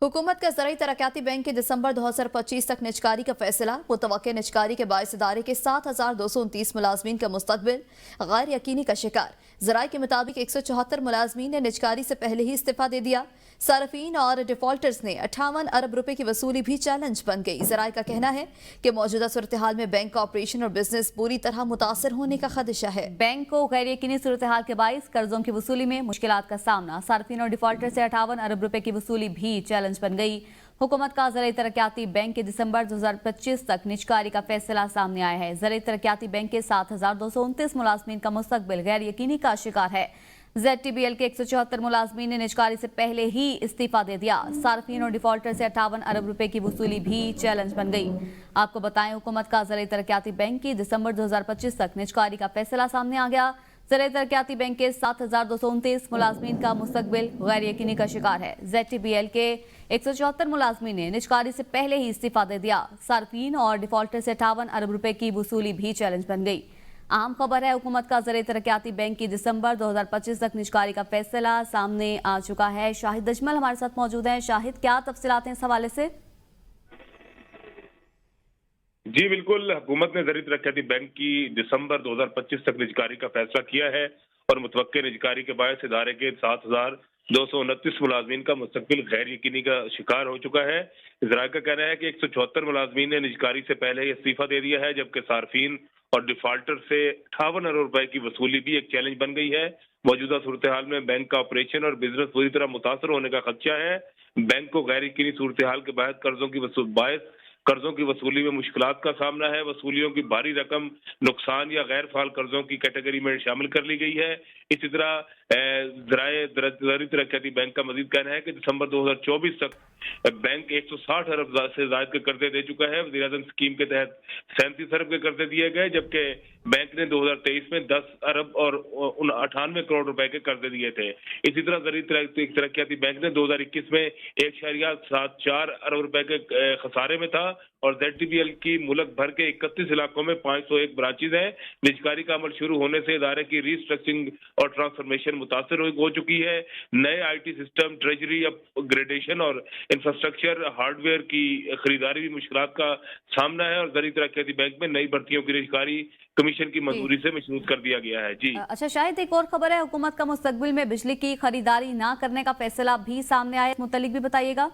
हुकूमत का ज़राई तरक्याती बैंक के दिसंबर 2025 तक निजकारी का फैसला। मुतवक्के निजकारी के बाइस इदारे के 7,229 मुलाजमीन का मुस्तकबिल गैर यकीनी का शिकार। ज़राई के मुताबिक 174 मुलाजमीन ने निजकारी से पहले ही इस्तीफा दे दिया। सार्फिन और डिफॉल्टर्स ने 58 अरब रुपए की वसूली भी चैलेंज बन गई। ज़राई का कहना है कि मौजूदा सूरत हाल में बैंक का ऑपरेशन और बिजनेस पूरी तरह मुतासर होने का खदशा है। बैंक को गैर यकीनी सूरत हाल के बाइस कर्जों की वसूली में मुश्किलात का सामना। सार्फिन और डिफॉल्टर से 58 अरब रुपए की वसूली भी चैलेंज बन गई। हुकूमत का ज़राई तरक्याती बैंक के दिसंबर 2025 तक निजकारी का फैसला सामने आया है। ज़राई तरक्याती बैंक के 7,229 मुलाजमीन का मुस्तकबिल गैर यकीनी का शिकार है। ZTBL के 174 मुलाजमीन ने निजकारी से पहले ही इस्तीफा दे दिया। सार्फिन और डिफॉल्टर से 58 अरब रुपए की वसूली भी चैलेंज बन गई। आपको बताएं, हुकूमत का ज़राई तरक्याती बैंक की दिसंबर 2025 तक निजकारी का फैसला सामने आ गया। ज़राई तरक्याती बैंक के 7,229 मुलाजमीन का मुस्तकबिल गैर यकीनी का शिकार है। ZTBL के 174 मुलाजमीन ने निजकारी से पहले ही इस्तीफा दे दिया। सार्फिन और डिफॉल्टर से 58 अरब रुपए की वसूली भी चैलेंज बन गई। अहम खबर है, हुकूमत का ज़राई तरक्याती बैंक की दिसंबर 2025 तक निजकारी का फैसला सामने आ चुका है। शाहिद अजमल हमारे साथ मौजूद हैं। शाहिद, क्या तफसीलात हैं इस हवाले से? जी बिल्कुल, हुकूमत ने ज़राई तरक्याती बैंक की दिसंबर 2025 तक निजकारी का फैसला किया है और मुतवक्के निजकारी के बायस इदारे के 7,229 मुलाजमीन का मुस्तकबिल गैर यकीनी का शिकार हो चुका है। ज़राई का कहना है कि 174 मुलाजमीन ने निजकारी से पहले ही इस्तीफा दे दिया है, जबकि सार्फिन और डिफॉल्टर से 58 अरब रुपए की वसूली भी एक चैलेंज बन गई है। मौजूदा सूरत हाल में बैंक का ऑपरेशन और बिजनेस पूरी तरह मुतासर होने का खदशा है। बैंक को गैर यकीनी सूरत हाल के बायस कर्जों की वसूली में मुश्किलात का सामना है। वसूलियों की भारी रकम नुकसान या गैर फाल कर्जों की कैटेगरी में शामिल कर ली गई है। इसी तरह ज़राई तरक्याती बैंक का मजीद कहना है कि दिसंबर 2024 तक बैंक 160 अरब से ज्यादा के कर्जे दे चुका है। वज़ीर-ए-आज़म स्कीम के तहत 37 अरब के कर्जे दिए गए, जबकि बैंक ने 2023 में 10 अरब और 98 करोड़ रुपए के कर्जे दिए थे। इसी तरह ज़राई तरक्याती बैंक ने 2021 में 1.74 अरब रुपए के खसारे में था और ZTBL की मुल्क भर के 31 इलाकों में 501 ब्रांचेज हैं। निजकारी का अमल शुरू होने से इदारे की रीस्ट्रक्चरिंग और ट्रांसफॉर्मेशन मुतासर हो चुकी है। नए IT सिस्टम, ट्रेजरी अपग्रेडेशन और इंफ्रास्ट्रक्चर हार्डवेयर की खरीदारी भी मुश्किलात का सामना है और ज़राई तरक्याती बैंक में नई भर्तियों की निजकारी कमीशन की मंजूरी से मशरूत कर दिया गया है। जी अच्छा शाहिद, एक और खबर है, हुकूमत का मुस्तकबिल में बिजली की खरीदारी ना करने का फैसला भी सामने आया, इस मुतालिक भी बताइएगा।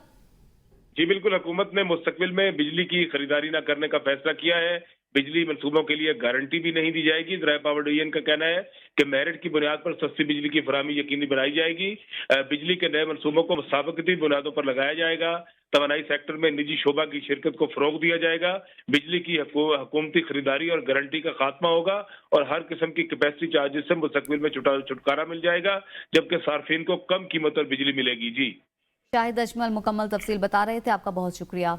जी बिल्कुल, हुकूमत ने मुस्तकबिल में बिजली की खरीदारी न करने का फैसला किया है। बिजली मनसूबों के लिए गारंटी भी नहीं दी जाएगी। ज़राई पावर डिवीजन का कहना है कि मेरिट की बुनियाद पर सस्ती बिजली की फराहमी यकीनी बनाई जाएगी। बिजली के नए मनसूबों को मुसाबकती बुनियादों पर लगाया जाएगा। तवानाई सेक्टर में निजी शोबा की शिरकत को फरोग दिया जाएगा। बिजली की हुकूमती खरीदारी और गारंटी का खात्मा होगा और हर किस्म की कैपेसिटी चार्जेस से मुस्तकबिल में छुटकारा मिल जाएगा, जबकि सार्फिन को कम कीमत पर बिजली मिलेगी। जी शाहिद अजमल मुकम्मल तफसील बता रहे थे, आपका बहुत शुक्रिया।